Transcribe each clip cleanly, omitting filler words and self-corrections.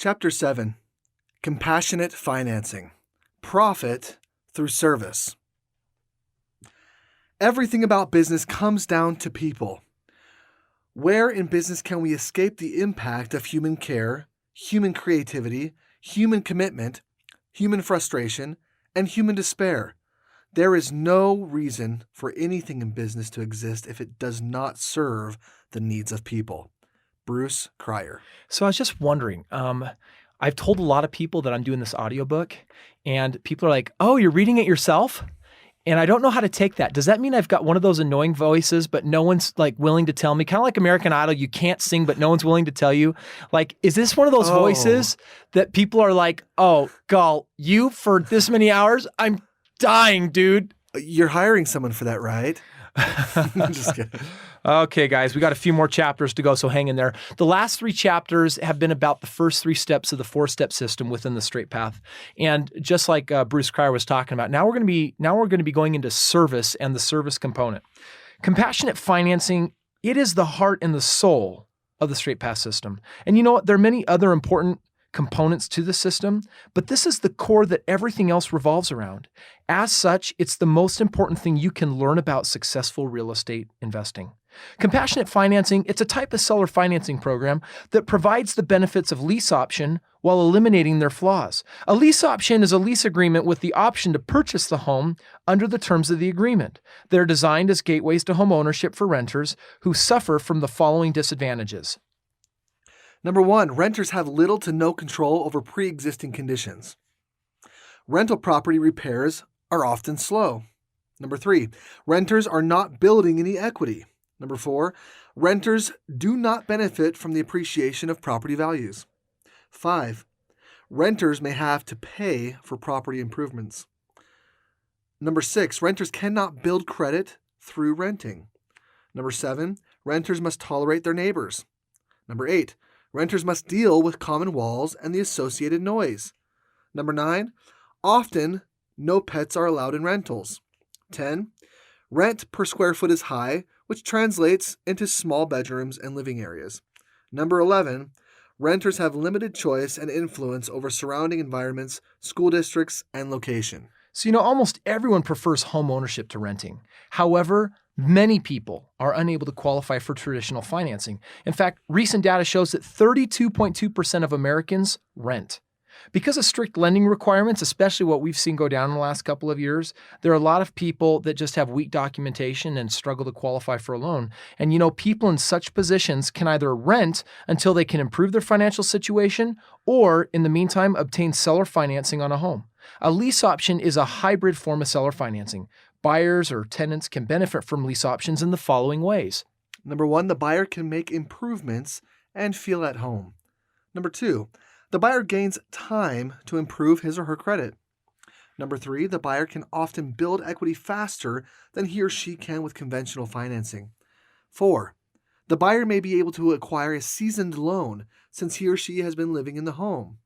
Chapter 7, Compassionate Financing, Profit Through Service. Everything about business comes down to people. Where in business can we escape the impact of human care, human creativity, human commitment, human frustration, and human despair? There is no reason for anything in business to exist if it does not serve the needs of people. Bruce Cryer. So I was just wondering, I've told a lot of people that I'm doing this audiobook, and people are like, oh, you're reading it yourself? And I don't know how to take that. Does that mean I've got one of those annoying voices, but no one's like willing to tell me? Kind of like American Idol, you can't sing, but no one's willing to tell you. Like, is this one of those voices that people are like, oh, Gall, you for this many hours? I'm dying, dude. You're hiring someone for that, right? I'm just kidding. Okay, guys, we got a few more chapters to go, so hang in there. The last 3 chapters have been about the first 3 steps of the 4-step system within the Strait path. And just like Bruce Cryer was talking about, now we're going to be going into service and the service component. Compassionate financing, it is the heart and the soul of the Strait path system. And you know what? There are many other important components to the system, but this is the core that everything else revolves around. As such, it's the most important thing you can learn about successful real estate investing. Compassionate financing, it's a type of seller financing program that provides the benefits of lease option while eliminating their flaws. A lease option is a lease agreement with the option to purchase the home under the terms of the agreement. They're designed as gateways to home ownership for renters who suffer from the following disadvantages. Number 1, renters have little to no control over pre-existing conditions. Rental property repairs are often slow. Number 3, renters are not building any equity. Number 4, renters do not benefit from the appreciation of property values. 5, renters may have to pay for property improvements. Number 6, renters cannot build credit through renting. Number 7, renters must tolerate their neighbors. Number 8, renters must deal with common walls and the associated noise. Number 9, often no pets are allowed in rentals. 10, rent per square foot is high, which translates into small bedrooms and living areas. Number 11, renters have limited choice and influence over surrounding environments, school districts, and location. So, almost everyone prefers home ownership to renting. However, many people are unable to qualify for traditional financing. In fact, recent data shows that 32.2% of Americans rent. Because of strict lending requirements, especially what we've seen go down in the last couple of years, there are a lot of people that just have weak documentation and struggle to qualify for a loan. And people in such positions can either rent until they can improve their financial situation or, in the meantime, obtain seller financing on a home. A lease option is a hybrid form of seller financing. Buyers or tenants can benefit from lease options in the following ways. Number 1, the buyer can make improvements and feel at home. Number 2, the buyer gains time to improve his or her credit. Number 3, the buyer can often build equity faster than he or she can with conventional financing. 4, the buyer may be able to acquire a seasoned loan since he or she has been living in the home.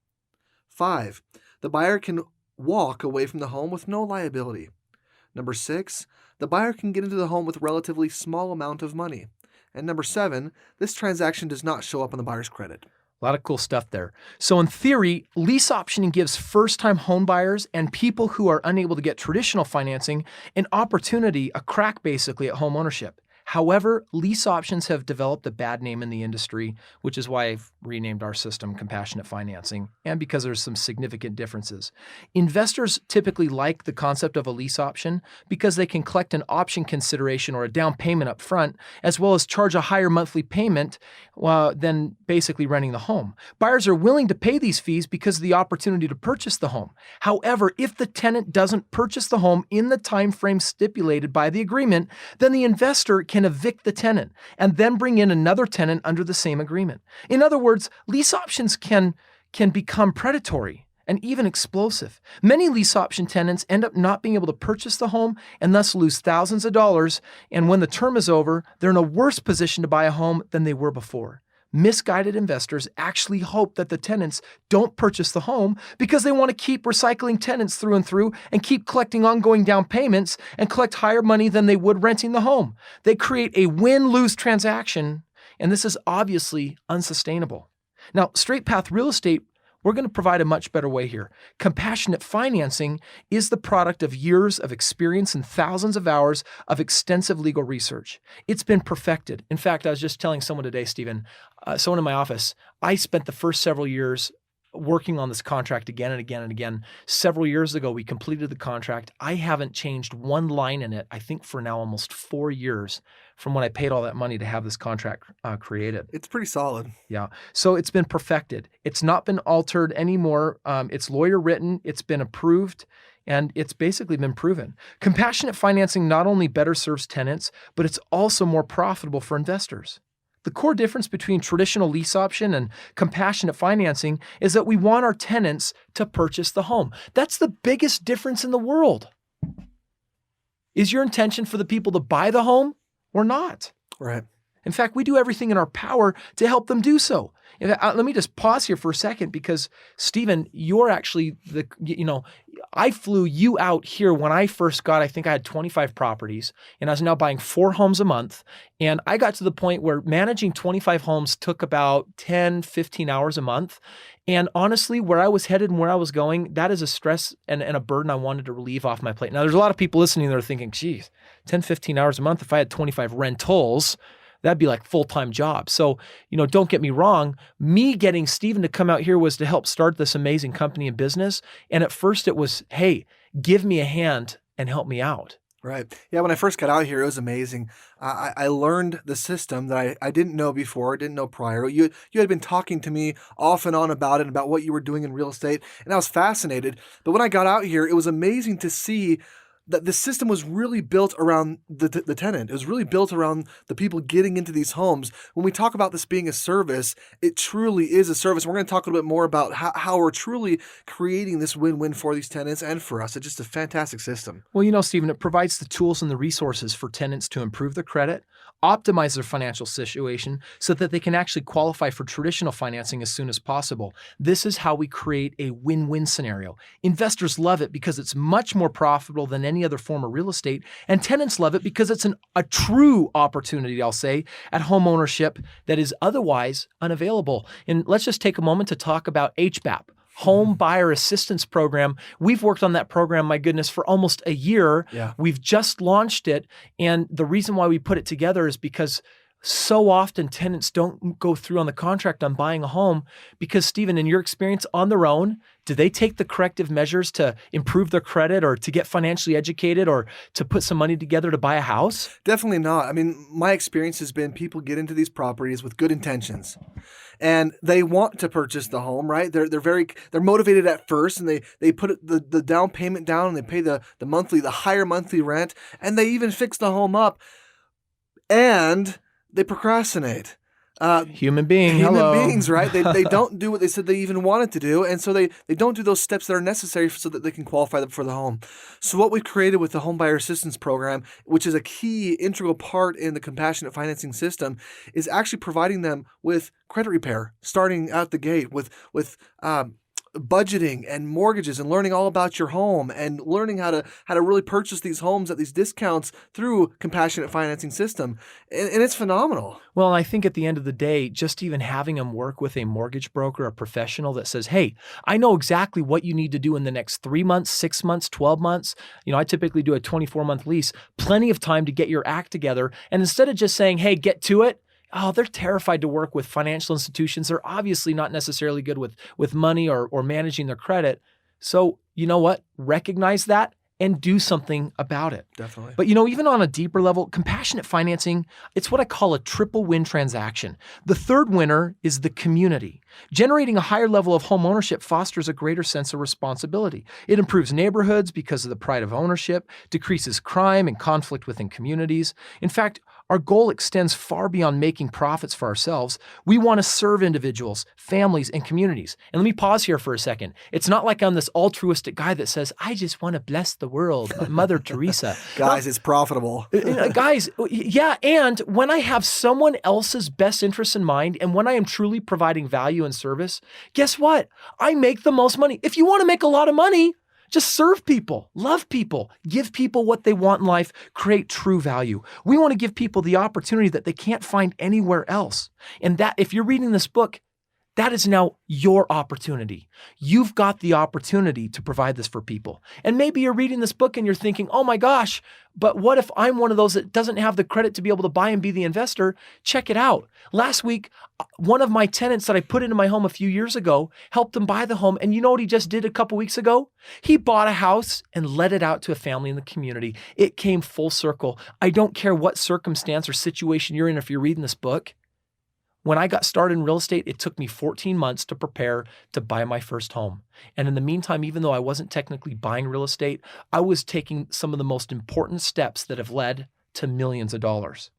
5, the buyer can walk away from the home with no liability. Number 6, the buyer can get into the home with relatively small amount of money. And number 7, this transaction does not show up on the buyer's credit. A lot of cool stuff there. So in theory, lease optioning gives first-time home buyers and people who are unable to get traditional financing an opportunity, a crack basically at home ownership. However, lease options have developed a bad name in the industry, which is why I've renamed our system Compassionate Financing, and because there's some significant differences. Investors typically like the concept of a lease option because they can collect an option consideration or a down payment up front, as well as charge a higher monthly payment than basically renting the home. Buyers are willing to pay these fees because of the opportunity to purchase the home. However, if the tenant doesn't purchase the home in the time frame stipulated by the agreement, then the investor can evict the tenant and then bring in another tenant under the same agreement. In other words, lease options can become predatory and even explosive. Many lease option tenants end up not being able to purchase the home and thus lose thousands of dollars. And when the term is over, they're in a worse position to buy a home than they were before. Misguided investors actually hope that the tenants don't purchase the home because they want to keep recycling tenants through and through and keep collecting ongoing down payments and collect higher money than they would renting the home. They create a win-lose transaction, and this is obviously unsustainable. Now, straight path real estate We're going to provide a much better way here. Compassionate financing is the product of years of experience and thousands of hours of extensive legal research. It's been perfected. In fact, I was just telling someone today, Stephen, someone in my office, I spent the first several years working on this contract again and again and again. Several years ago, we completed the contract. I haven't changed one line in it, I think for now almost 4 years from when I paid all that money to have this contract created. It's pretty solid. Yeah. So it's been perfected. It's not been altered anymore. It's lawyer written. It's been approved. And it's basically been proven. Compassionate financing not only better serves tenants, but it's also more profitable for investors. The core difference between traditional lease option and compassionate financing is that we want our tenants to purchase the home. That's the biggest difference in the world. Is your intention for the people to buy the home or not? Right. In fact, we do everything in our power to help them do so. Let me just pause here for a second because, Stephen, you're actually I flew you out here when I first got, I think I had 25 properties and I was now buying 4 homes a month. And I got to the point where managing 25 homes took about 10, 15 hours a month. And honestly, where I was headed and where I was going, that is a stress and a burden I wanted to relieve off my plate. Now, there's a lot of people listening that are thinking, geez, 10, 15 hours a month, if I had 25 rentals, that'd be like full-time job. So, don't get me wrong. Me getting Stephen to come out here was to help start this amazing company and business. And at first it was, hey, give me a hand and help me out. Right. Yeah, when I first got out here, it was amazing. I learned the system that I didn't know before, didn't know prior. You had been talking to me off and on about it, about what you were doing in real estate, and I was fascinated. But when I got out here, it was amazing to see that the system was really built around the tenant. It was really built around the people getting into these homes. When we talk about this being a service, it truly is a service. We're going to talk a little bit more about how we're truly creating this win-win for these tenants and for us. It's just a fantastic system. Well, Stephen, it provides the tools and the resources for tenants to improve their credit, optimize their financial situation so that they can actually qualify for traditional financing as soon as possible. This is how we create a win-win scenario. Investors love it because it's much more profitable than any other form of real estate, and tenants love it because it's a true opportunity, I'll say, at home ownership that is otherwise unavailable. And let's just take a moment to talk about Hbap. Home Buyer Assistance Program. We've worked on that program, my goodness, for almost a year. Yeah. We've just launched it. And the reason why we put it together is because so often tenants don't go through on the contract on buying a home because, Stephen, in your experience on their own, do they take the corrective measures to improve their credit or to get financially educated or to put some money together to buy a house? Definitely not. I mean, my experience has been people get into these properties with good intentions and they want to purchase the home, right? They're motivated at first and they put the down payment down and they pay the higher monthly rent, and they even fix the home up and they procrastinate. Human beings, right? They don't do what they said they even wanted to do. And so they don't do those steps that are necessary so that they can qualify for the home. So what we've created with the Home Buyer Assistance Program, which is a key integral part in the compassionate financing system, is actually providing them with credit repair, starting out the gate with budgeting and mortgages and learning all about your home and learning how to really purchase these homes at these discounts through compassionate financing system. And it's phenomenal. Well, I think at the end of the day, just even having them work with a mortgage broker, a professional that says, hey, I know exactly what you need to do in the next 3 months, 6 months, 12 months. I typically do a 24-month lease, plenty of time to get your act together. And instead of just saying, hey, get to it, they're terrified to work with financial institutions. They're obviously not necessarily good with money or managing their credit. So you know what? Recognize that and do something about it. Definitely. But even on a deeper level, compassionate financing, it's what I call a triple win transaction. The third winner is the community. Generating a higher level of home ownership fosters a greater sense of responsibility. It improves neighborhoods because of the pride of ownership, decreases crime and conflict within communities. In fact, our goal extends far beyond making profits for ourselves. We want to serve individuals, families, and communities. And let me pause here for a second. It's not like I'm this altruistic guy that says, I just want to bless the world, Mother Teresa. Guys, it's profitable. Guys, yeah. And when I have someone else's best interests in mind, and when I am truly providing value and service, guess what? I make the most money. If you want to make a lot of money, just serve people, love people, give people what they want in life, create true value. We want to give people the opportunity that they can't find anywhere else. And that, if you're reading this book, That is now your opportunity. You've got the opportunity to provide this for people. And maybe you're reading this book and you're thinking, oh my gosh, but what if I'm one of those that doesn't have the credit to be able to buy and be the investor? Check it out. Last week, one of my tenants that I put into my home a few years ago helped him buy the home. And you know what he just did a couple weeks ago? He bought a house and let it out to a family in the community. It came full circle. I don't care what circumstance or situation you're in if you're reading this book. When I got started in real estate, it took me 14 months to prepare to buy my first home. And in the meantime, even though I wasn't technically buying real estate, I was taking some of the most important steps that have led to millions of dollars.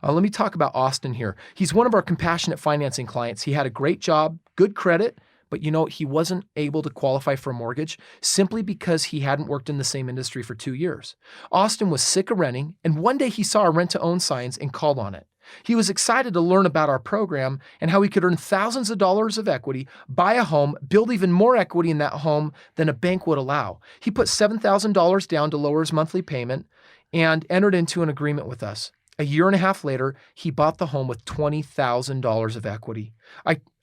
Let me talk about Austin here. He's one of our compassionate financing clients. He had a great job, good credit, but he wasn't able to qualify for a mortgage simply because he hadn't worked in the same industry for 2 years. Austin was sick of renting, and one day he saw our rent-to-own signs and called on it. He was excited to learn about our program and how he could earn thousands of dollars of equity, buy a home, build even more equity in that home than a bank would allow. He put $7,000 down to lower his monthly payment and entered into an agreement with us. A year and a half later, he bought the home with $20,000 of equity.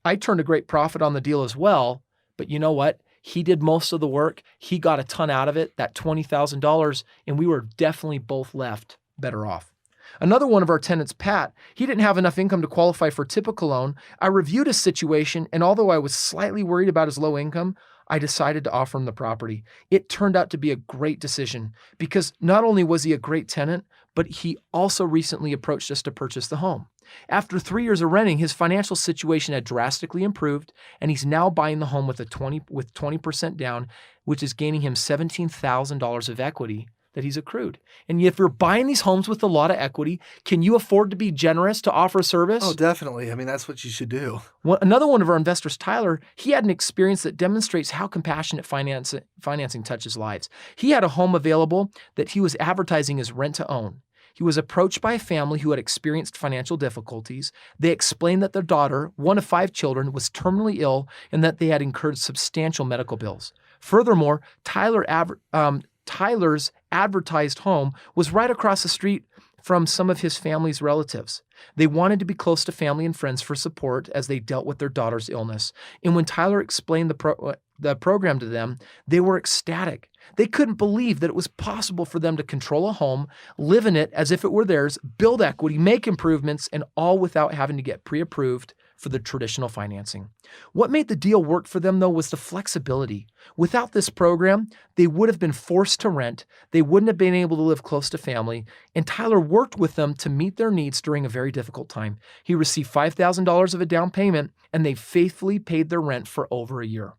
I turned a great profit on the deal as well, but you know what? He did most of the work. He got a ton out of it, that $20,000, and we were definitely both left better off. Another one of our tenants, Pat, he didn't have enough income to qualify for a typical loan. I reviewed his situation, and although I was slightly worried about his low income, I decided to offer him the property. It turned out to be a great decision because not only was he a great tenant, but he also recently approached us to purchase the home. After 3 years of renting, his financial situation had drastically improved, and he's now buying the home with 20% down, which is gaining him $17,000 of equity that he's accrued. And if you're buying these homes with a lot of equity, can you afford to be generous to offer a service? Oh, definitely. I mean, that's what you should do. Another one of our investors, Tyler, he had an experience that demonstrates how compassionate financing touches lives. He had a home available that he was advertising as rent to own. He was approached by a family who had experienced financial difficulties. They explained that their daughter, one of 5 children, was terminally ill and that they had incurred substantial medical bills. Furthermore, Tyler's advertised home was right across the street from some of his family's relatives. They wanted to be close to family and friends for support as they dealt with their daughter's illness. And when Tyler explained the program to them, they were ecstatic. They couldn't believe that it was possible for them to control a home, live in it as if it were theirs, build equity, make improvements, and all without having to get pre-approved for the traditional financing. What made the deal work for them, though, was the flexibility. Without this program, they would have been forced to rent, they wouldn't have been able to live close to family, and Tyler worked with them to meet their needs during a very difficult time. He received $5,000 of a down payment, and they faithfully paid their rent for over a year.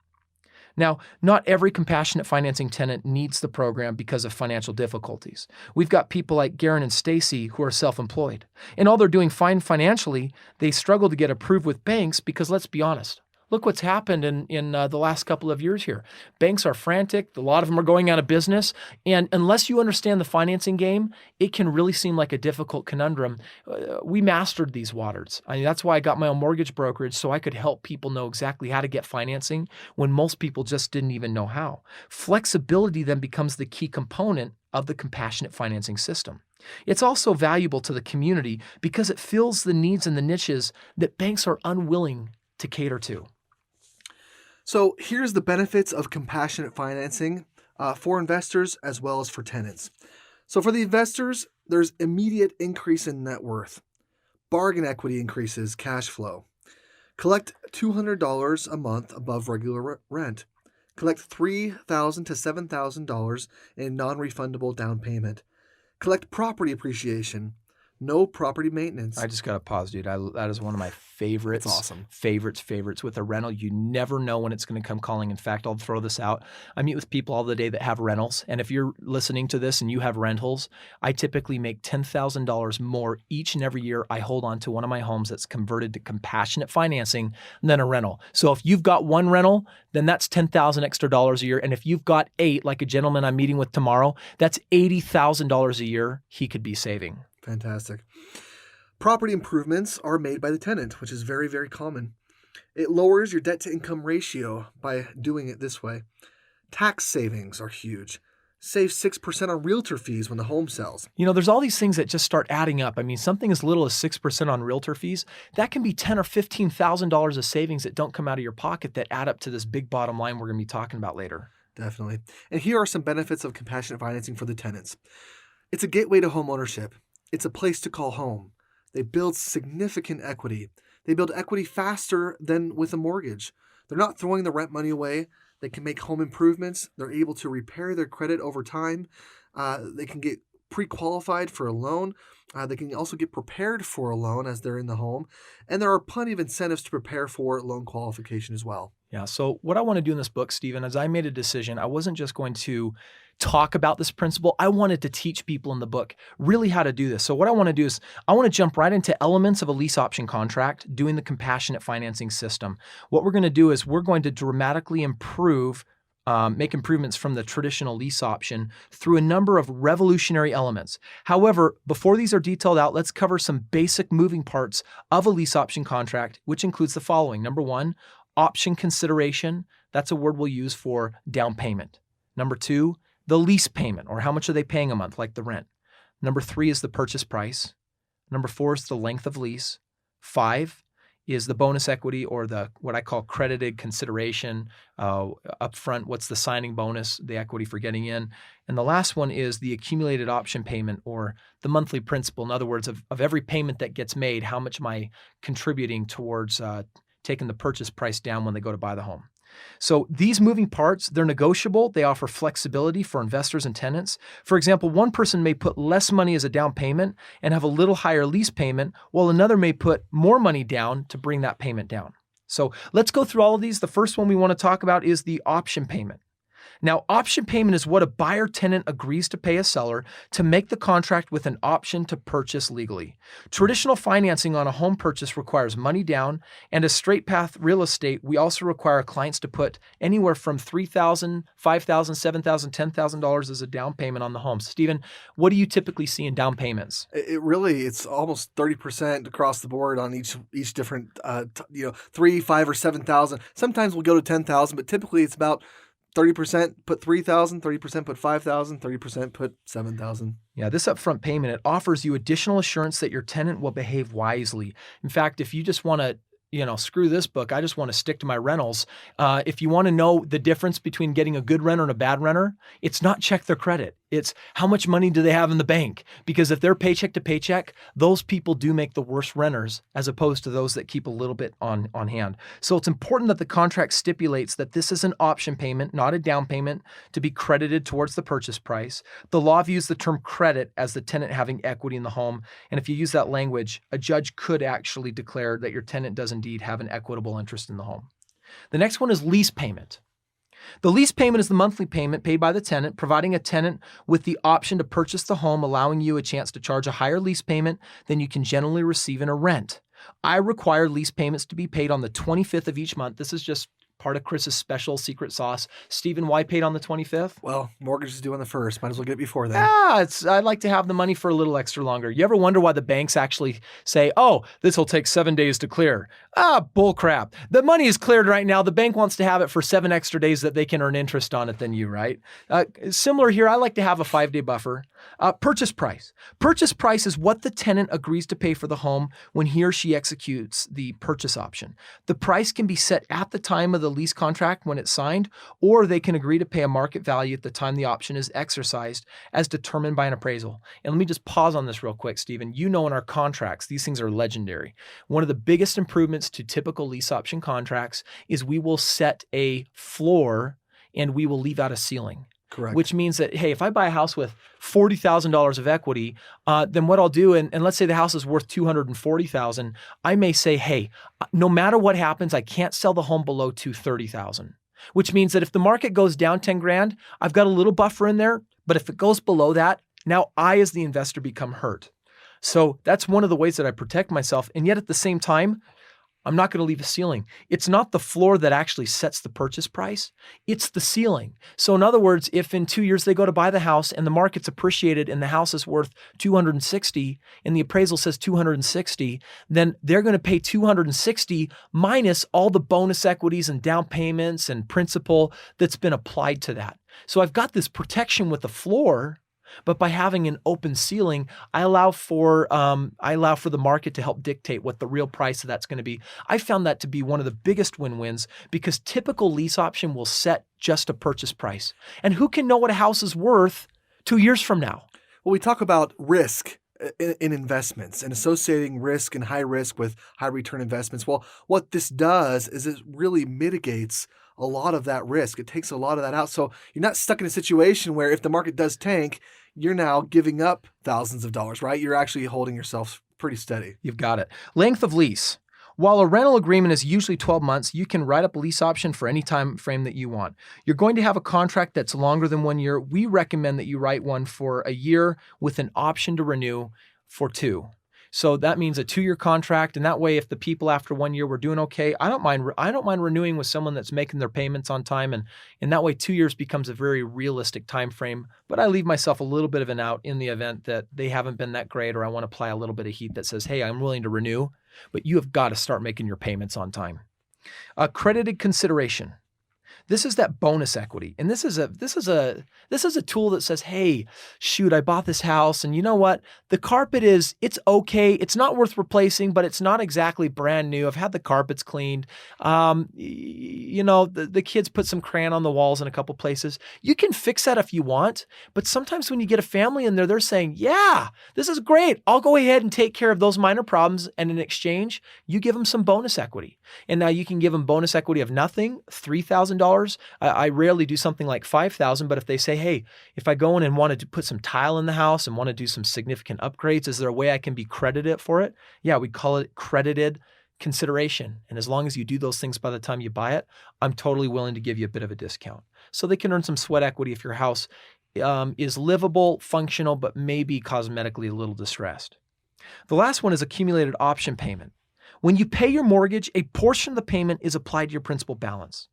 Now, not every compassionate financing tenant needs the program because of financial difficulties. We've got people like Garen and Stacy who are self-employed. And although they're doing fine financially, they struggle to get approved with banks because, let's be honest, look what's happened in the last couple of years here. Banks are frantic. A lot of them are going out of business. And unless you understand the financing game, it can really seem like a difficult conundrum. We mastered these waters. I mean, that's why I got my own mortgage brokerage, so I could help people know exactly how to get financing when most people just didn't even know how. Flexibility then becomes the key component of the compassionate financing system. It's also valuable to the community because it fills the needs and the niches that banks are unwilling to cater to. So here's the benefits of compassionate financing for investors as well as for tenants. So for the investors, there's immediate increase in net worth. Bargain equity increases cash flow. Collect $200 a month above regular rent. Collect $3,000 to $7,000 in non-refundable down payment. Collect property appreciation. No property maintenance. I just got to pause, dude. That is one of my favorites. It's awesome. Favorites. With a rental, you never know when it's going to come calling. In fact, I'll throw this out. I meet with people all the day that have rentals. And if you're listening to this and you have rentals, I typically make $10,000 more each and every year I hold on to one of my homes that's converted to compassionate financing than a rental. So if you've got one rental, then that's $10,000 extra dollars a year. And if you've got 8, like a gentleman I'm meeting with tomorrow, that's $80,000 a year he could be saving. Fantastic. Property improvements are made by the tenant, which is very, very common. It lowers your debt to income ratio by doing it this way. Tax savings are huge. Save 6% on realtor fees when the home sells. There's all these things that just start adding up. I mean, something as little as 6% on realtor fees, that can be $10,000 or $15,000 of savings that don't come out of your pocket that add up to this big bottom line we're going to be talking about later. Definitely. And here are some benefits of compassionate financing for the tenants. It's a gateway to home ownership. It's a place to call home. They build significant equity. They build equity faster than with a mortgage. They're not throwing the rent money away. They can make home improvements. They're able to repair their credit over time. They can get pre-qualified for a loan. They can also get prepared for a loan as they're in the home. And there are plenty of incentives to prepare for loan qualification as well. Yeah. So what I want to do in this book, Stephen, is I made a decision. I wasn't just going to talk about this principle. I wanted to teach people in the book really how to do this. So what I want to do is I want to jump right into elements of a lease option contract, doing the compassionate financing system. What we're going to do is we're going to dramatically make improvements from the traditional lease option through a number of revolutionary elements. However, before these are detailed out, let's cover some basic moving parts of a lease option contract, which includes the following. Number one, option consideration. That's a word we'll use for down payment. Number two, the lease payment, or how much are they paying a month, like the rent. Number three is the purchase price. Number four is the length of lease. 5 is the bonus equity, or the what I call credited consideration upfront. What's the signing bonus, the equity for getting in? And the last one is the accumulated option payment, or the monthly principal. In other words, of every payment that gets made, how much am I contributing towards taking the purchase price down when they go to buy the home? So these moving parts, they're negotiable. They offer flexibility for investors and tenants. For example, one person may put less money as a down payment and have a little higher lease payment, while another may put more money down to bring that payment down. So let's go through all of these. The first one we want to talk about is the option payment. Now, option payment is what a buyer tenant agrees to pay a seller to make the contract with an option to purchase legally. Traditional financing on a home purchase requires money down, and as straight path real estate, we also require clients to put anywhere from $3,000, $5,000, $7,000, $10,000 as a down payment on the home. Stephen, what do you typically see in down payments? It's almost 30% across the board on each different, 3, 5, or 7,000. Sometimes we'll go to 10,000, but typically it's about 30% put 3,000, 30% put 5,000, 30% put 7,000. Yeah, this upfront payment, it offers you additional assurance that your tenant will behave wisely. In fact, if you just want to screw this book, I just want to stick to my rentals. If you want to know the difference between getting a good renter and a bad renter, it's not check their credit. It's how much money do they have in the bank? Because if they're paycheck to paycheck, those people do make the worst renters as opposed to those that keep a little bit on hand. So it's important that the contract stipulates that this is an option payment, not a down payment, to be credited towards the purchase price. The law views the term credit as the tenant having equity in the home. And if you use that language, a judge could actually declare that your tenant does indeed have an equitable interest in the home. The next one is lease payment. The lease payment is the monthly payment paid by the tenant, providing a tenant with the option to purchase the home, allowing you a chance to charge a higher lease payment than you can generally receive in a rent. I require lease payments to be paid on the 25th of each month. This is just part of Kris's special secret sauce. Stephen, why paid on the 25th? Well, mortgage is due on the 1st. Might as well get it before then. I'd like to have the money for a little extra longer. You ever wonder why the banks actually say, oh, this will take 7 days to clear? Bull crap. The money is cleared right now. The bank wants to have it for 7 extra days that they can earn interest on it than you, right? Similar here, I like to have a 5-day buffer. Purchase price. Purchase price is what the tenant agrees to pay for the home when he or she executes the purchase option. The price can be set at the time of the lease contract when it's signed, or they can agree to pay a market value at the time the option is exercised as determined by an appraisal. And let me just pause on this real quick, Stephen. In our contracts, these things are legendary. One of the biggest improvements to typical lease option contracts is we will set a floor and we will leave out a ceiling. Correct. Which means that, hey, if I buy a house with $40,000 of equity, then what I'll do, and let's say the house is worth $240,000, I may say, hey, no matter what happens, I can't sell the home below $230,000. Which means that if the market goes down 10 grand, I've got a little buffer in there. But if it goes below that, now I, as the investor, become hurt. So that's one of the ways that I protect myself. And yet at the same time, I'm not going to leave a ceiling. It's not the floor that actually sets the purchase price. It's the ceiling. So in other words, if in 2 years they go to buy the house and the market's appreciated and the house is worth 260 and the appraisal says 260, then they're going to pay 260 minus all the bonus equities and down payments and principal that's been applied to that. So I've got this protection with the floor, but by having an open ceiling, I allow for the market to help dictate what the real price of that's going to be. I found that to be one of the biggest win-wins because typical lease option will set just a purchase price. And who can know what a house is worth 2 years from now? Well, we talk about risk in investments and associating risk and high risk with high return investments. Well, what this does is it really mitigates a lot of that risk. It takes a lot of that out. So you're not stuck in a situation where if the market does tank, you're now giving up thousands of dollars, right? You're actually holding yourself pretty steady. You've got it. Length of lease. While a rental agreement is usually 12 months, you can write up a lease option for any time frame that you want. You're going to have a contract that's longer than 1 year. We recommend that you write one for a year with an option to renew for 2. So that means a 2-year contract. And that way, if the people after 1 year were doing okay, I don't mind renewing with someone that's making their payments on time. And that way 2 years becomes a very realistic time frame. But I leave myself a little bit of an out in the event that they haven't been that great, or I want to apply a little bit of heat that says, hey, I'm willing to renew, but you have got to start making your payments on time. Credited consideration. This is that bonus equity. And this is a tool that says, hey, shoot, I bought this house and you know what? The carpet it's okay. It's not worth replacing, but it's not exactly brand new. I've had the carpets cleaned. The kids put some crayon on the walls in a couple places. You can fix that if you want. But sometimes when you get a family in there, they're saying, yeah, this is great. I'll go ahead and take care of those minor problems. And in exchange, you give them some bonus equity. And now you can give them bonus equity of nothing, $3,000. I rarely do something like $5,000, but if they say, hey, if I go in and wanted to put some tile in the house and want to do some significant upgrades, is there a way I can be credited for it? Yeah, we call it credited consideration. And as long as you do those things by the time you buy it, I'm totally willing to give you a bit of a discount. So they can earn some sweat equity if your house is livable, functional, but maybe cosmetically a little distressed. The last one is accumulated option payment. When you pay your mortgage, a portion of the payment is applied to your principal balance.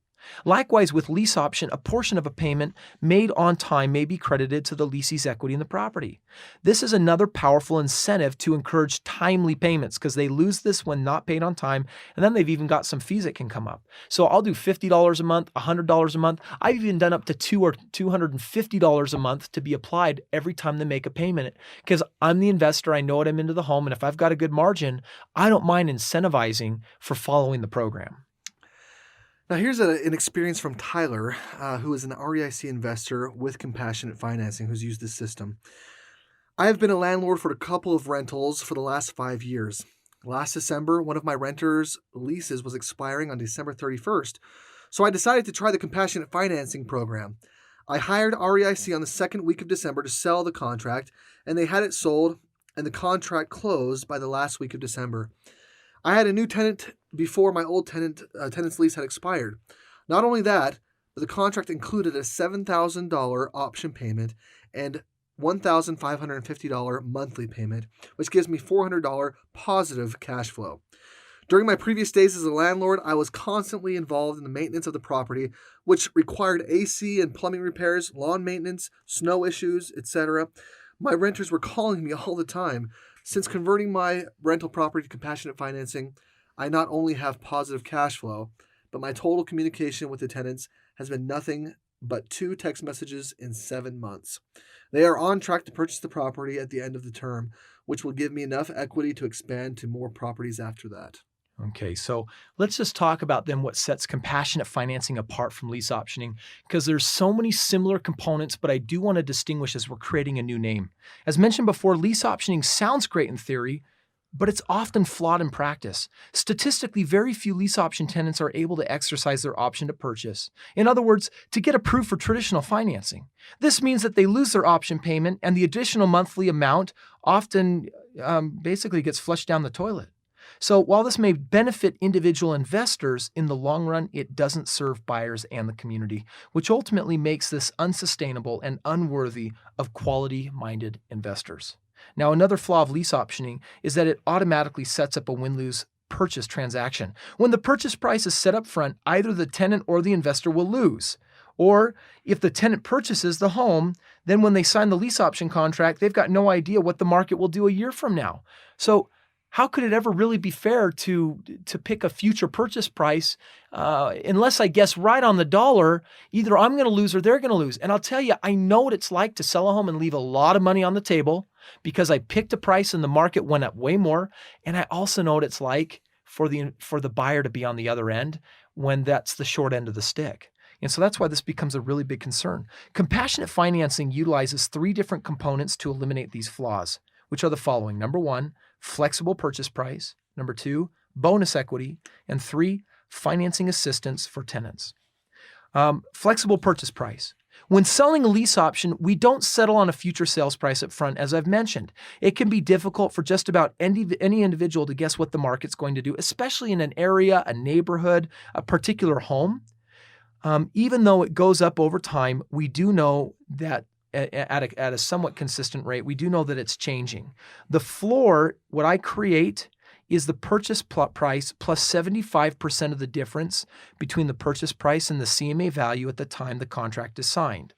Likewise, with lease option, a portion of a payment made on time may be credited to the leasee's equity in the property. This is another powerful incentive to encourage timely payments because they lose this when not paid on time, and then they've even got some fees that can come up. So I'll do $50 a month, $100 a month. I've even done up to $200 or $250 a month to be applied every time they make a payment because I'm the investor. I know what I'm into the home, and if I've got a good margin, I don't mind incentivizing for following the program. Now, here's an experience from Tyler, who is an REIC investor with Compassionate Financing, who's used this system. I have been a landlord for a couple of rentals for the last 5 years. Last December, one of my renters' leases was expiring on December 31st, so I decided to try the Compassionate Financing program. I hired REIC on the second week of December to sell the contract, and they had it sold, and the contract closed by the last week of December. I had a new tenant before my old tenant's lease had expired. Not only that, but the contract included a $7,000 option payment and $1,550 monthly payment, which gives me $400 positive cash flow. During my previous days as a landlord, I was constantly involved in the maintenance of the property, which required AC and plumbing repairs, lawn maintenance, snow issues, etc. My renters were calling me all the time. Since converting my rental property to Compassionate Financing, I not only have positive cash flow, but my total communication with the tenants has been nothing but 2 text messages in 7 months. They are on track to purchase the property at the end of the term, which will give me enough equity to expand to more properties after that. Okay, so let's just talk about then what sets compassionate financing apart from lease optioning, because there's so many similar components, but I do want to distinguish as we're creating a new name. As mentioned before, lease optioning sounds great in theory, but it's often flawed in practice. Statistically, very few lease option tenants are able to exercise their option to purchase. In other words, to get approved for traditional financing. This means that they lose their option payment and the additional monthly amount often basically gets flushed down the toilet. So while this may benefit individual investors, in the long run, it doesn't serve buyers and the community, which ultimately makes this unsustainable and unworthy of quality-minded investors. Now, another flaw of lease optioning is that it automatically sets up a win-lose purchase transaction. When the purchase price is set up front, either the tenant or the investor will lose. Or if the tenant purchases the home, then when they sign the lease option contract, they've got no idea what the market will do a year from now. So how could it ever really be fair to pick a future purchase price unless I guess right on the dollar, either I'm going to lose or they're going to lose. And I'll tell you, I know what it's like to sell a home and leave a lot of money on the table because I picked a price and the market went up way more. And I also know what it's like for the buyer to be on the other end when that's the short end of the stick. And so that's why this becomes a really big concern. Compassionate financing utilizes 3 different components to eliminate these flaws, which are the following. Number 1, flexible purchase price. Number 2, bonus equity. And 3, financing assistance for tenants. Flexible purchase price. When selling a lease option, we don't settle on a future sales price up front, as I've mentioned. It can be difficult for just about any individual to guess what the market's going to do, especially in an area, a neighborhood, a particular home. Even though it goes up over time, we do know that at a somewhat consistent rate, we do know that it's changing. The floor, what I create, is the purchase price plus 75% of the difference between the purchase price and the CMA value at the time the contract is signed.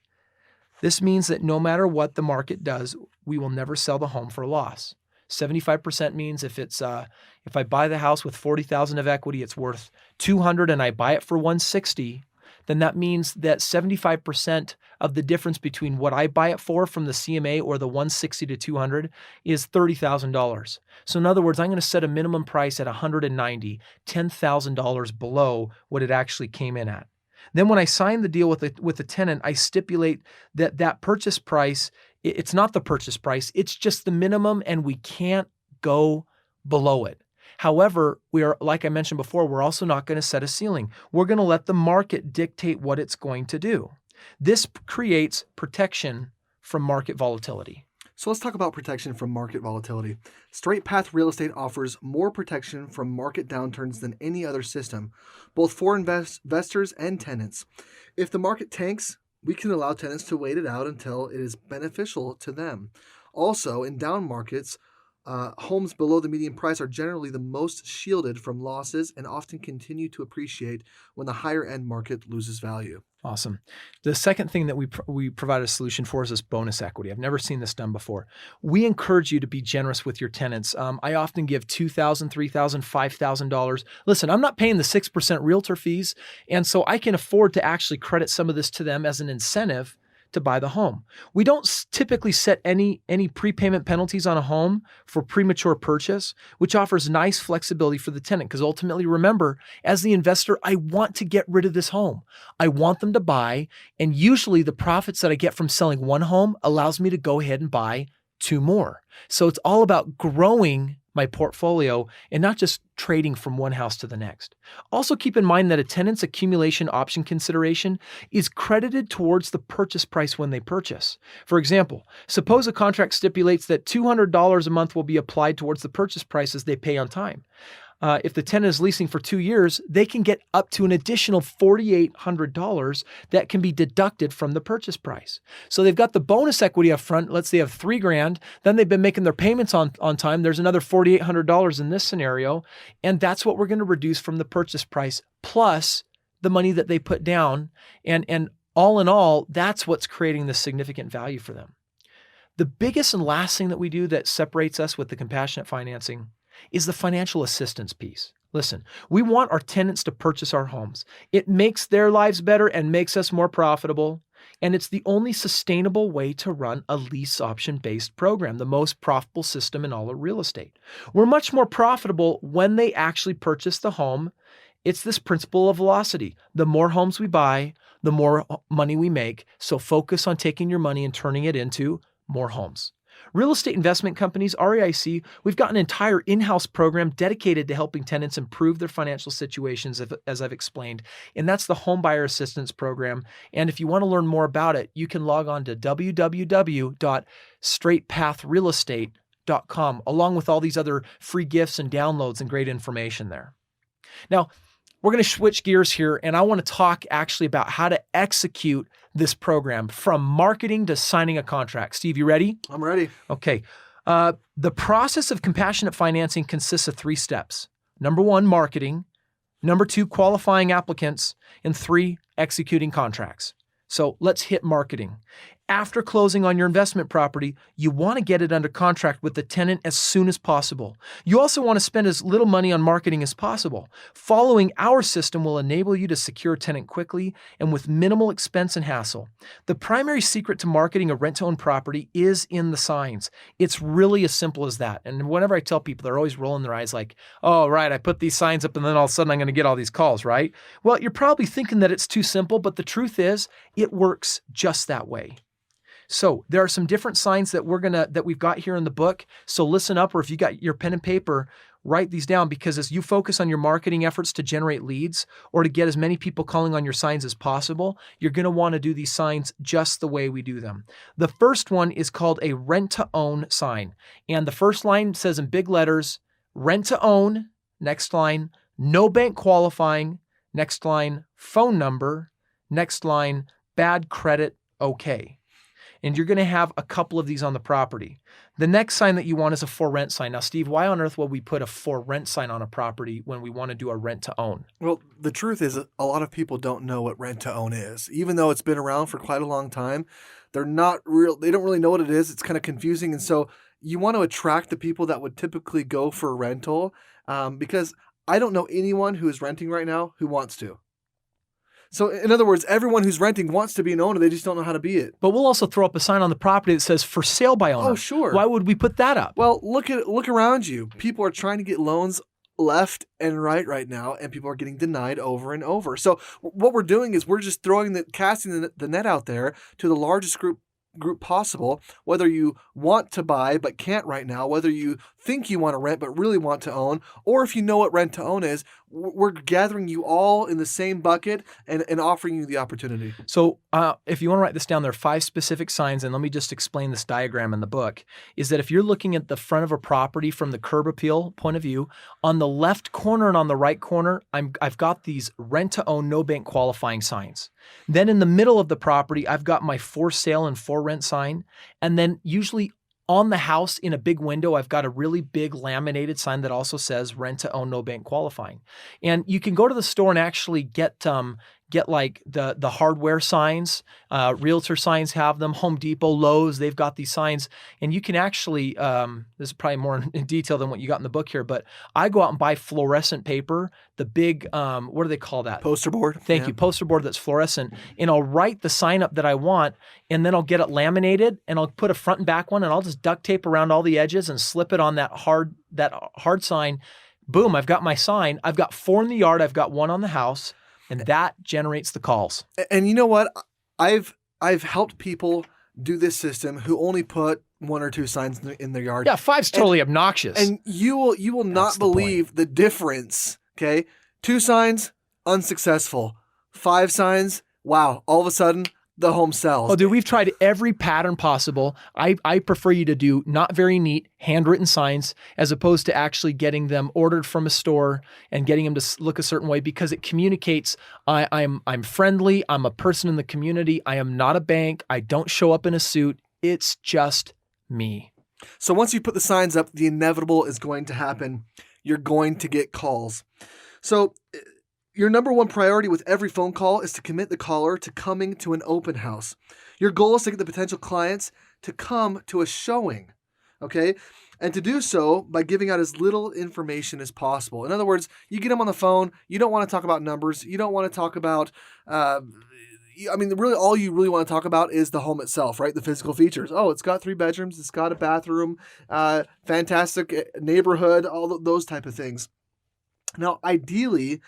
This means that no matter what the market does, we will never sell the home for a loss. 75% means if I buy the house with $40,000 of equity, it's worth $200 and I buy it for $160. Then that means that 75% of the difference between what I buy it for from the CMA or the $160 to $200 is $30,000. So in other words, I'm going to set a minimum price at $190, $10,000 below what it actually came in at. Then when I sign the deal with the tenant, I stipulate that purchase price, it's not the purchase price, it's just the minimum and we can't go below it. However, we are, like I mentioned before, we're also not going to set a ceiling. We're going to let the market dictate what it's going to do. This creates protection from market volatility. So let's talk about protection from market volatility. Straight Path Real Estate offers more protection from market downturns than any other system, both for investors and tenants. If the market tanks, we can allow tenants to wait it out until it is beneficial to them. Also, in down markets, homes below the median price are generally the most shielded from losses and often continue to appreciate when the higher end market loses value. Awesome. The second thing that we provide a solution for is this bonus equity. I've never seen this done before. We encourage you to be generous with your tenants. I often give $2,000, $3,000, $5,000. Listen, I'm not paying the 6% realtor fees, and so I can afford to actually credit some of this to them as an incentive to buy the home. We don't typically set any prepayment penalties on a home for premature purchase, which offers nice flexibility for the tenant. Because ultimately, remember, as the investor, I want to get rid of this home. I want them to buy, and usually the profits that I get from selling one home allows me to go ahead and buy 2 more. So it's all about growing my portfolio and not just trading from one house to the next. Also keep in mind that a tenant's accumulation option consideration is credited towards the purchase price when they purchase. For example, suppose a contract stipulates that $200 a month will be applied towards the purchase price as they pay on time. If the tenant is leasing for 2 years, they can get up to an additional $4,800 that can be deducted from the purchase price. So they've got the bonus equity up front. Let's say they have $3,000. Then they've been making their payments on time. There's another $4,800 in this scenario. And that's what we're going to reduce from the purchase price plus the money that they put down. And all in all, that's what's creating this significant value for them. The biggest and last thing that we do that separates us with the compassionate financing is the financial assistance piece. Listen, we want our tenants to purchase our homes. It makes their lives better and makes us more profitable. And it's the only sustainable way to run a lease option-based program, the most profitable system in all of real estate. We're much more profitable when they actually purchase the home. It's this principle of velocity. The more homes we buy, the more money we make. So focus on taking your money and turning it into more homes. Real estate investment companies, REIC, we've got an entire in-house program dedicated to helping tenants improve their financial situations, as I've explained, and that's the Home Buyer Assistance Program. And if you want to learn more about it, you can log on to www.straightpathrealestate.com, along with all these other free gifts and downloads and great information there. Now, we're going to switch gears here, and I want to talk actually about how to execute this program from marketing to signing a contract. Steve, you ready? I'm ready. Okay. The process of compassionate financing consists of 3 steps. Number 1, marketing. Number 2, qualifying applicants. And 3, executing contracts. So let's hit marketing. After closing on your investment property, you want to get it under contract with the tenant as soon as possible. You also want to spend as little money on marketing as possible. Following our system will enable you to secure a tenant quickly and with minimal expense and hassle. The primary secret to marketing a rent-to-own property is in the signs. It's really as simple as that. And whenever I tell people, they're always rolling their eyes like, oh, right, I put these signs up and then all of a sudden I'm going to get all these calls, right? Well, you're probably thinking that it's too simple, but the truth is it works just that way. So there are some different signs that we've got here in the book. So listen up, or if you got your pen and paper, write these down, because as you focus on your marketing efforts to generate leads or to get as many people calling on your signs as possible, you're going to want to do these signs just the way we do them. The first one is called a rent-to-own sign. And the first line says in big letters, rent-to-own, next line, no bank qualifying, next line, phone number, next line, bad credit, okay. And you're going to have a couple of these on the property. The next sign that you want is a for rent sign. Now, Steve, why on earth would we put a for rent sign on a property when we want to do a rent to own? Well, the truth is a lot of people don't know what rent to own is. Even though it's been around for quite a long time, they don't really know what it is. It's kind of confusing. And so you want to attract the people that would typically go for a rental, because I don't know anyone who is renting right now who wants to. So in other words, everyone who's renting wants to be an owner. They just don't know how to be it. But we'll also throw up a sign on the property that says for sale by owner. Oh, sure. Why would we put that up? Well, look around you. People are trying to get loans left and right now, and people are getting denied over and over. So what we're doing is we're just casting the net out there to the largest group possible, whether you want to buy but can't right now, whether you think you want to rent but really want to own, or if you know what rent to own is, we're gathering you all in the same bucket and offering you the opportunity. So if you want to write this down, there are 5 specific signs, and let me just explain this diagram in the book, is that if you're looking at the front of a property from the curb appeal point of view, on the left corner and on the right corner, I've got these rent to own, no bank qualifying signs. Then in the middle of the property, I've got my for sale and for rent sign. And then usually on the house in a big window, I've got a really big laminated sign that also says rent to own, no bank qualifying. And you can go to the store and actually get like the hardware signs. Realtor signs have them. Home Depot, Lowe's, they've got these signs. And you can actually, this is probably more in detail than what you got in the book here, but I go out and buy fluorescent paper, the big, what do they call that? Poster board. Thank you. Poster board that's fluorescent. And I'll write the sign up that I want, and then I'll get it laminated, and I'll put a front and back one, and I'll just duct tape around all the edges and slip it on that hard sign. Boom, I've got my sign. I've got 4 in the yard. I've got 1 on the house. And that generates the calls. And you know what? I've helped people do this system who only put 1 or 2 signs in their yard. Yeah, 5's totally obnoxious. And you will not believe the difference. Okay, 2 signs, unsuccessful. 5 signs, wow! All of a sudden, the home sells. Oh, dude, we've tried every pattern possible. I prefer you to do not very neat handwritten signs as opposed to actually getting them ordered from a store and getting them to look a certain way, because it communicates I'm friendly. I'm a person in the community. I am not a bank. I don't show up in a suit. It's just me. So once you put the signs up, the inevitable is going to happen. You're going to get calls. So your number 1 priority with every phone call is to commit the caller to coming to an open house. Your goal is to get the potential clients to come to a showing, okay? And to do so by giving out as little information as possible. In other words, you get them on the phone. You don't want to talk about numbers. You don't want to talk about, really all you really want to talk about is the home itself, right? The physical features. Oh, it's got 3 bedrooms. It's got a bathroom, fantastic neighborhood, all those type of things. Now, ideally,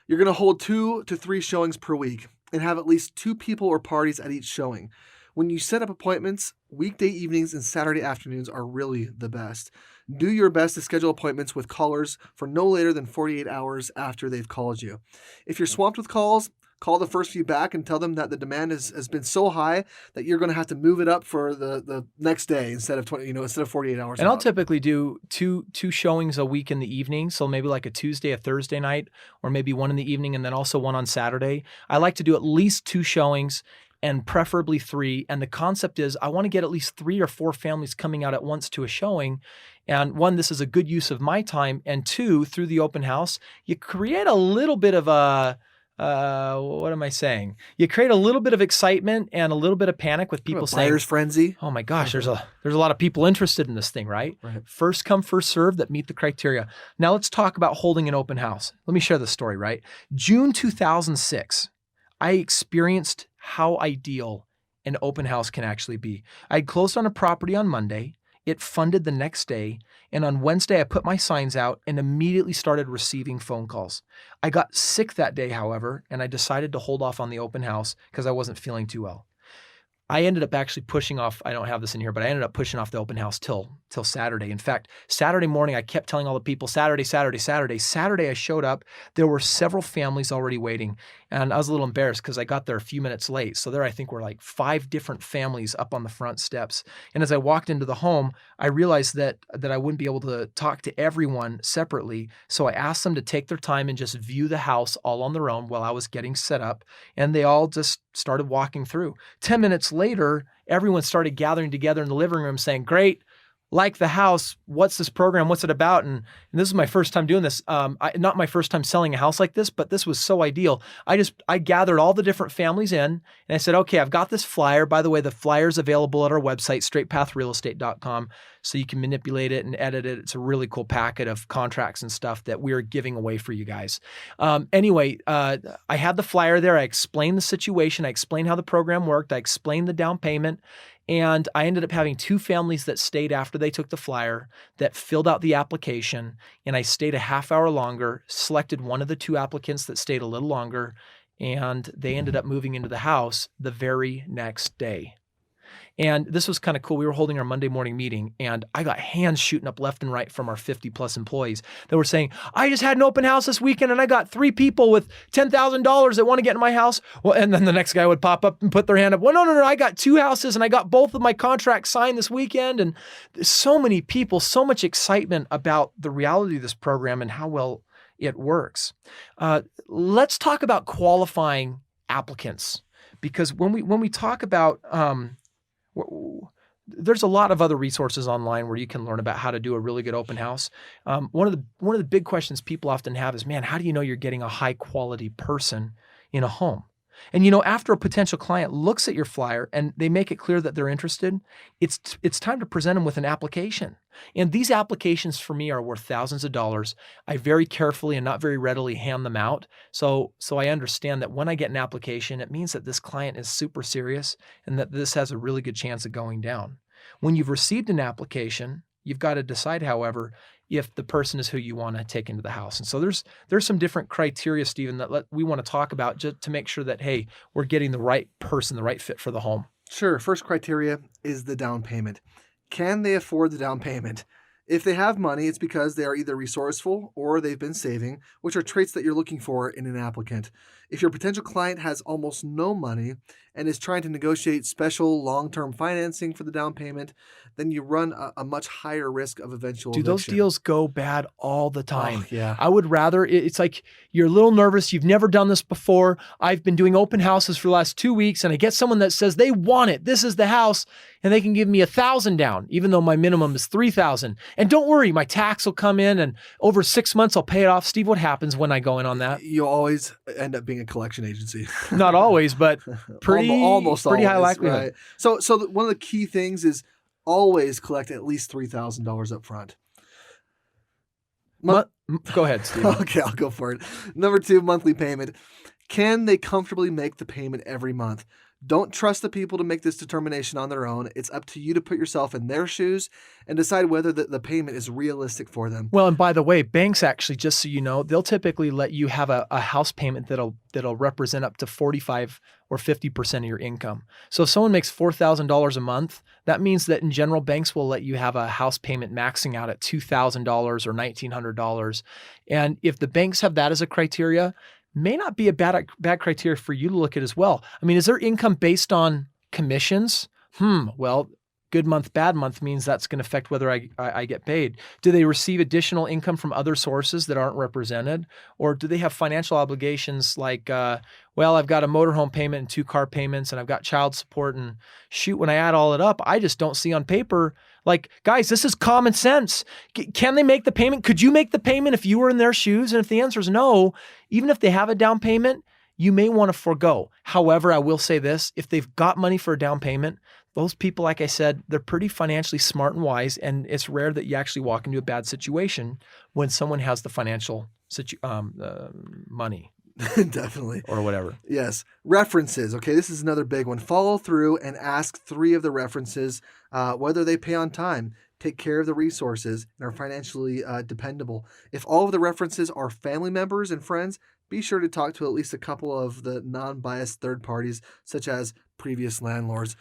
you're going to hold 2 to 3 showings per week and have at least 2 people or parties at each showing. When you set up appointments, weekday evenings and Saturday afternoons are really the best. Do your best to schedule appointments with callers for no later than 48 hours after they've called you. If you're swamped with calls, call the first few back and tell them that the demand has been so high that you're going to have to move it up for the next day instead of 48 hours. And I'll typically do two showings a week in the evening. So maybe like a Tuesday, a Thursday night, or maybe 1 in the evening and then also 1 on Saturday. I like to do at least 2 showings. and preferably 3. And the concept is I want to get at least 3 or 4 families coming out at once to a showing. And 1, this is a good use of my time. And 2, through the open house, you create a little bit of a, what am I saying? You create a little bit of excitement and a little bit of panic with people saying, buyer's frenzy. Oh my gosh, there's a lot of people interested in this thing, right? First come, first serve that meet the criteria. Now let's talk about holding an open house. Let me share the story, right? June 2006, I experienced how ideal an open house can actually be. I had closed on a property on Monday. It funded the next day. And on Wednesday, I put my signs out and immediately started receiving phone calls. I got sick that day, however, and I decided to hold off on the open house because I wasn't feeling too well. I ended up actually pushing off, I don't have this in here, but I ended up pushing off the open house till Saturday. In fact, Saturday morning, I kept telling all the people, Saturday. Saturday, I showed up. There were several families already waiting. And I was a little embarrassed because I got there a few minutes late. So there, I think, were like 5 different families up on the front steps. And as I walked into the home, I realized that I wouldn't be able to talk to everyone separately. So I asked them to take their time and just view the house all on their own while I was getting set up. And they all just started walking through. 10 minutes later, everyone started gathering together in the living room saying, great, like the house, what's this program, what's it about? And this is my first time doing this. Not my first time selling a house like this, but this was so ideal. I gathered all the different families in and I said, okay, I've got this flyer. By the way, the flyer's available at our website, straightpathrealestate.com. So you can manipulate it and edit it. It's a really cool packet of contracts and stuff that we're giving away for you guys. Anyway, I had the flyer there. I explained the situation. I explained how the program worked. I explained the down payment. And I ended up having 2 families that stayed after they took the flyer that filled out the application. And I stayed a half hour longer, selected one of the 2 applicants that stayed a little longer, and they ended up moving into the house the very next day. And this was kind of cool. We were holding our Monday morning meeting and I got hands shooting up left and right from our 50 plus employees that were saying, I just had an open house this weekend and I got 3 people with $10,000 that want to get in my house. Well, and then the next guy would pop up and put their hand up. Well, no, I got 2 houses and I got both of my contracts signed this weekend. And so many people, so much excitement about the reality of this program and how well it works. Let's talk about qualifying applicants, because when we talk about, there's a lot of other resources online where you can learn about how to do a really good open house. One of the big questions people often have is, man, how do you know you're getting a high quality person in a home? And after a potential client looks at your flyer and they make it clear that they're interested, it's time to present them with an application. And these applications for me are worth thousands of dollars. I very carefully and not very readily hand them out. So I understand that when I get an application, it means that this client is super serious and that this has a really good chance of going down. When you've received an application, you've got to decide, however, if the person is who you want to take into the house. And so there's some different criteria, Stephen, that we want to talk about just to make sure that, hey, we're getting the right person, the right fit for the home. Sure. First criteria is the down payment. Can they afford the down payment? If they have money, it's because they are either resourceful or they've been saving, which are traits that you're looking for in an applicant. If your potential client has almost no money and is trying to negotiate special long-term financing for the down payment, then you run a much higher risk of eventual eviction. Those deals go bad all the time. Oh, yeah. I would rather, it's like you're a little nervous. You've never done this before. I've been doing open houses for the last 2 weeks and I get someone that says they want it. This is the house. And they can give me $1,000 down, even though my minimum is $3,000. And don't worry, my tax will come in and over 6 months I'll pay it off. Steve, what happens when I go in on that? You'll always end up being a collection agency. Not always, but almost pretty high always, likelihood. Right? So one of the key things is always collect at least $3,000 up front. Go ahead, Steve. Okay, I'll go for it. Number 2, monthly payment. Can they comfortably make the payment every month? Don't trust the people to make this determination on their own. It's up to you to put yourself in their shoes and decide whether the payment is realistic for them. Well, and by the way, banks actually, just so you know, they'll typically let you have a house payment that'll represent up to 45 or 50% of your income. So if someone makes $4,000 a month, that means that in general, banks will let you have a house payment maxing out at $2,000 or $1,900. And if the banks have that as a criteria, may not be a bad criteria for you to look at as well. I mean, is their income based on commissions? Well, Good month, bad month means that's going to affect whether I get paid. Do they receive additional income from other sources that aren't represented? Or do they have financial obligations like, well, I've got a motorhome payment and 2 car payments and I've got child support, and shoot, when I add all it up, I just don't see on paper. Like, guys, this is common sense. Can they make the payment? Could you make the payment if you were in their shoes? And if the answer is no, even if they have a down payment, you may want to forego. However, I will say this, if they've got money for a down payment, those people, like I said, they're pretty financially smart and wise, and it's rare that you actually walk into a bad situation when someone has the financial money. Definitely. Or whatever. Yes. References. Okay, this is another big one. Follow through and ask 3 of the references whether they pay on time, take care of the resources, and are financially dependable. If all of the references are family members and friends, be sure to talk to at least a couple of the non-biased third parties, such as previous landlords.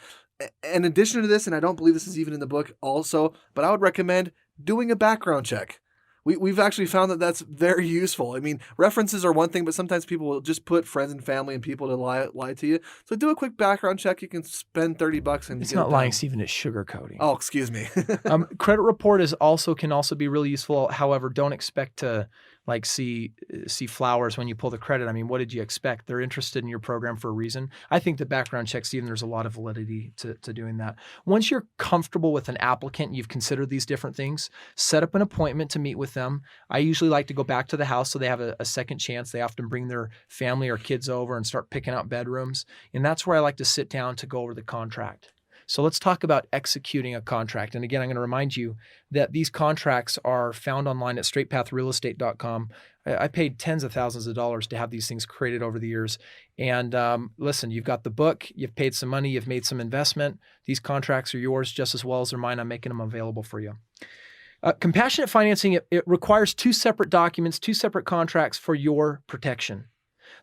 In addition to this, and I don't believe this is even in the book also, but I would recommend doing a background check. We've actually found that that's very useful. I mean, references are one thing, but sometimes people will just put friends and family and people to lie to you. So do a quick background check. You can spend $30 and it's not lying, Stephen. It's sugarcoating. Oh, excuse me. Credit report can also be really useful. However, don't expect to see flowers when you pull the credit. I mean, what did you expect? They're interested in your program for a reason. I think the background check, Stephen, there's a lot of validity to doing that. Once you're comfortable with an applicant, you've considered these different things, set up an appointment to meet with them. I usually like to go back to the house so they have a second chance. They often bring their family or kids over and start picking out bedrooms. And that's where I like to sit down to go over the contract. So let's talk about executing a contract. And again, I'm going to remind you that these contracts are found online at straightpathrealestate.com. I paid tens of thousands of dollars to have these things created over the years. And listen, you've got the book, you've paid some money, you've made some investment. These contracts are yours just as well as they're mine. I'm making them available for you. Compassionate financing, it requires 2 separate documents, 2 separate contracts for your protection.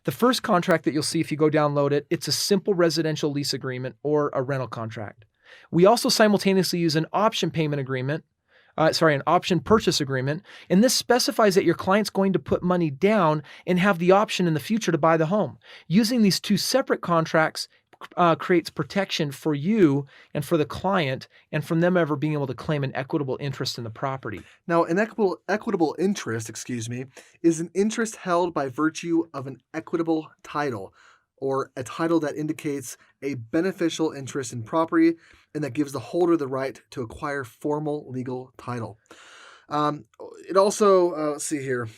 The first contract that you'll see if you go download it, it's a simple residential lease agreement or a rental contract. We also simultaneously use an option payment agreement, an option purchase agreement, and this specifies that your client's going to put money down and have the option in the future to buy the home. Using these 2 separate contracts creates protection for you and for the client, and from them ever being able to claim an equitable interest in the property. Now, an equitable interest, is an interest held by virtue of an equitable title, or a title that indicates a beneficial interest in property and that gives the holder the right to acquire formal legal title. It also, let's see here,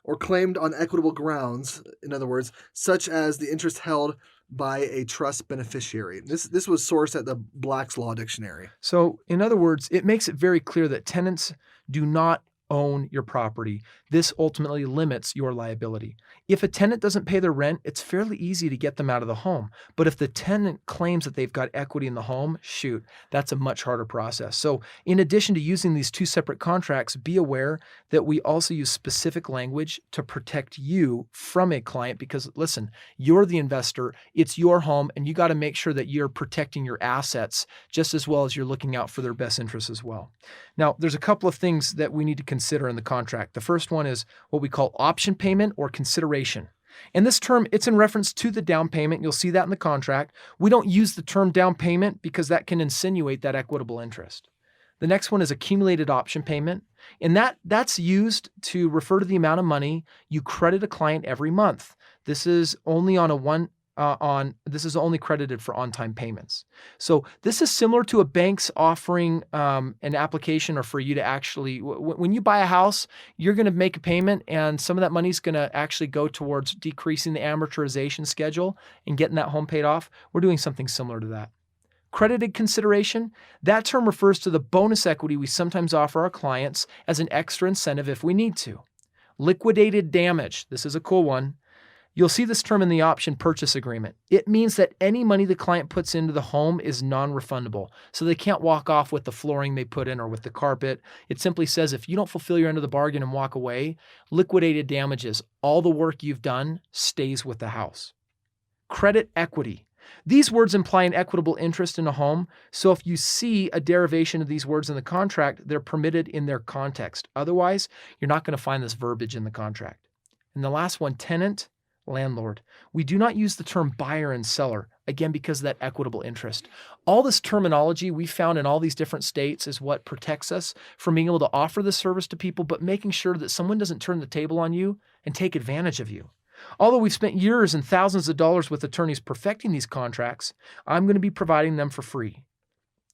or claimed on equitable grounds, in other words, such as the interest held by a trust beneficiary. This was sourced at the Black's Law Dictionary. So, in other words, it makes it very clear that tenants do not own your property. This ultimately limits your liability. If a tenant doesn't pay their rent, it's fairly easy to get them out of the home. But if the tenant claims that they've got equity in the home, shoot, that's a much harder process. So in addition to using these 2 separate contracts, be aware that we also use specific language to protect you from a client because, listen, you're the investor, it's your home, and you got to make sure that you're protecting your assets just as well as you're looking out for their best interests as well. Now, there's a couple of things that we need to consider in the contract. The first one is what we call option payment or consideration. And this term, it's in reference to the down payment. You'll see that in the contract. We don't use the term down payment because that can insinuate that equitable interest. The next one is accumulated option payment. And that's used to refer to the amount of money you credit a client every month. This is only this is only credited for on-time payments. So this is similar to a bank's offering an application or for you to actually, when you buy a house, you're going to make a payment and some of that money is going to actually go towards decreasing the amortization schedule and getting that home paid off. We're doing something similar to that. Credited consideration, that term refers to the bonus equity we sometimes offer our clients as an extra incentive if we need to. Liquidated damage, this is a cool one. You'll see this term in the option purchase agreement. It means that any money the client puts into the home is non-refundable. So they can't walk off with the flooring they put in or with the carpet. It simply says if you don't fulfill your end of the bargain and walk away, liquidated damages, all the work you've done stays with the house. Credit equity. These words imply an equitable interest in a home. So if you see a derivation of these words in the contract, they're permitted in their context. Otherwise, you're not going to find this verbiage in the contract. And the last one, tenant landlord. We do not use the term buyer and seller, again, because of that equitable interest. All this terminology we found in all these different states is what protects us from being able to offer the service to people, but making sure that someone doesn't turn the table on you and take advantage of you. Although we've spent years and thousands of dollars with attorneys perfecting these contracts, I'm going to be providing them for free.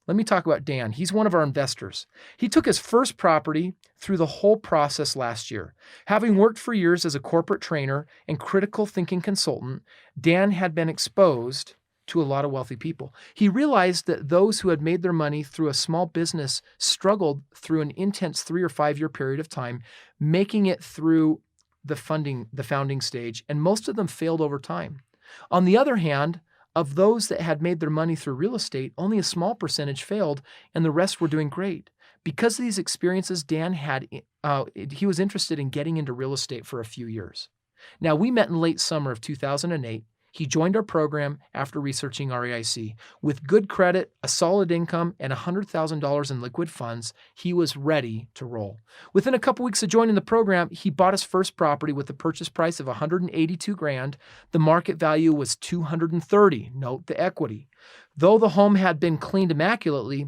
Let me talk about Dan. He's one of our investors. He took his first property through the whole process last year. Having worked for years as a corporate trainer and critical thinking consultant, Dan had been exposed to a lot of wealthy people. He realized that those who had made their money through a small business struggled through an intense 3 or 5 year period of time, making it through the founding stage, and most of them failed over time. On the other hand, of those that had made their money through real estate, only a small percentage failed, and the rest were doing great. Because of these experiences, Dan he was interested in getting into real estate for a few years. Now, we met in late summer of 2008. He joined our program after researching REIC. With good credit, a solid income, and $100,000 in liquid funds, he was ready to roll. Within a couple weeks of joining the program, he bought his first property with a purchase price of $182,000. The market value was $230,000. Note the equity. Though the home had been cleaned immaculately,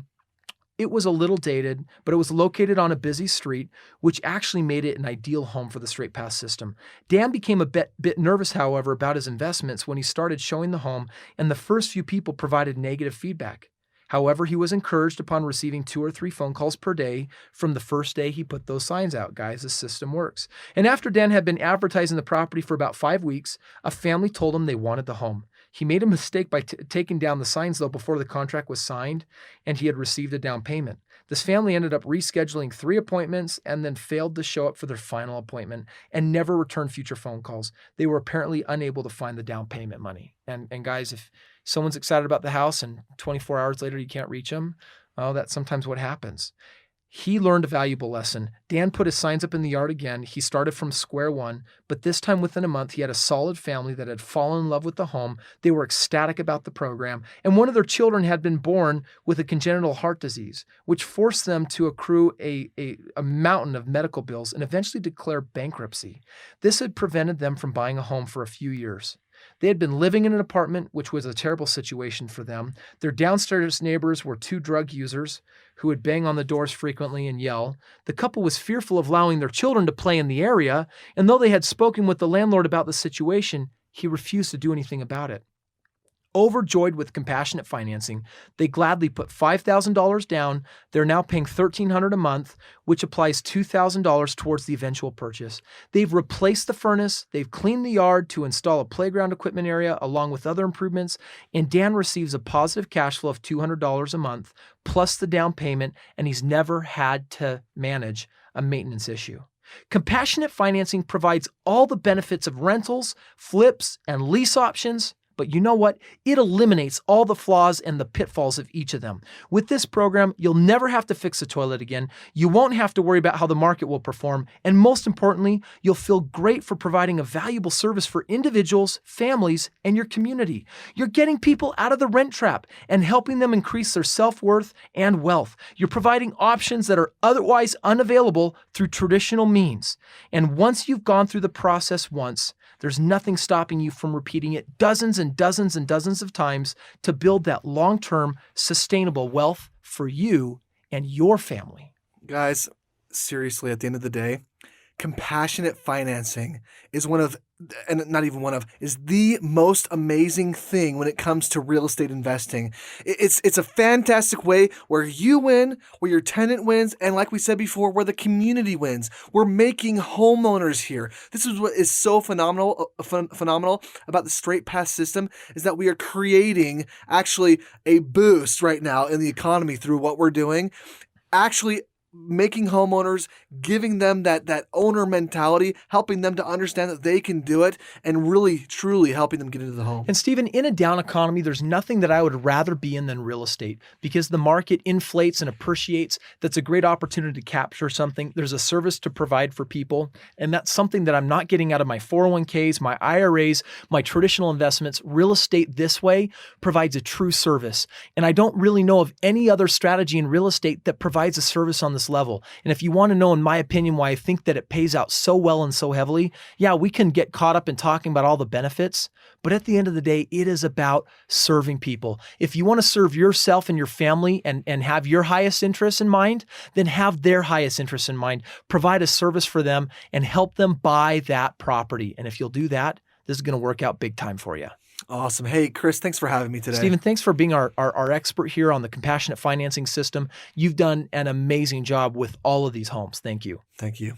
it was a little dated, but it was located on a busy street, which actually made it an ideal home for the Strait Pass system. Dan became a bit nervous, however, about his investments when he started showing the home, and the first few people provided negative feedback. However, he was encouraged upon receiving 2 or 3 phone calls per day from the first day he put those signs out. Guys, the system works. And after Dan had been advertising the property for about 5 weeks, a family told him they wanted the home. He made a mistake by taking down the signs, though, before the contract was signed and he had received a down payment. This family ended up rescheduling 3 appointments and then failed to show up for their final appointment and never returned future phone calls. They were apparently unable to find the down payment money. And guys, if someone's excited about the house and 24 hours later you can't reach them, oh, that's sometimes what happens. He learned a valuable lesson. Dan put his signs up in the yard again. He started from square one, but this time within a month, he had a solid family that had fallen in love with the home. They were ecstatic about the program, and one of their children had been born with a congenital heart disease, which forced them to accrue a mountain of medical bills and eventually declare bankruptcy. This had prevented them from buying a home for a few years. They had been living in an apartment, which was a terrible situation for them. Their downstairs neighbors were 2 drug users who would bang on the doors frequently and yell. The couple was fearful of allowing their children to play in the area, and though they had spoken with the landlord about the situation, he refused to do anything about it. Overjoyed with compassionate financing, they gladly put $5,000 down. They're now paying $1,300 a month, which applies $2,000 towards the eventual purchase. They've replaced the furnace, they've cleaned the yard to install a playground equipment area along with other improvements, and Dan receives a positive cash flow of $200 a month, plus the down payment, and he's never had to manage a maintenance issue. Compassionate financing provides all the benefits of rentals, flips, and lease options. But you know what? It eliminates all the flaws and the pitfalls of each of them. With this program, you'll never have to fix a toilet again. You won't have to worry about how the market will perform. And most importantly, you'll feel great for providing a valuable service for individuals, families, and your community. You're getting people out of the rent trap and helping them increase their self-worth and wealth. You're providing options that are otherwise unavailable through traditional means. And once you've gone through the process once, there's nothing stopping you from repeating it dozens and dozens and dozens of times to build that long-term sustainable wealth for you and your family. Guys, seriously, at the end of the day, compassionate financing is is the most amazing thing when it comes to real estate investing. It's a fantastic way where you win, where your tenant wins, and like we said before, where the community wins. We're making homeowners here. This is what is so phenomenal about the Strait Pass system, is that we are creating actually a boost right now in the economy through what we're doing. Actually making homeowners, giving them that owner mentality, helping them to understand that they can do it, and really, truly helping them get into the home. And Stephen, in a down economy, there's nothing that I would rather be in than real estate, because the market inflates and appreciates. That's a great opportunity to capture something. There's a service to provide for people, and that's something that I'm not getting out of my 401ks, my IRAs, my traditional investments. Real estate this way provides a true service, and I don't really know of any other strategy in real estate that provides a service on the service level. And if you want to know, in my opinion, why I think that it pays out so well and so heavily, yeah, we can get caught up in talking about all the benefits, but at the end of the day, it is about serving people. If you want to serve yourself and your family and have your highest interests in mind, then have their highest interests in mind. Provide a service for them and help them buy that property. And if you'll do that, this is going to work out big time for you. Awesome. Hey, Kris, thanks for having me today. Stephen, thanks for being our expert here on the compassionate financing system. You've done an amazing job with all of these homes. Thank you. Thank you.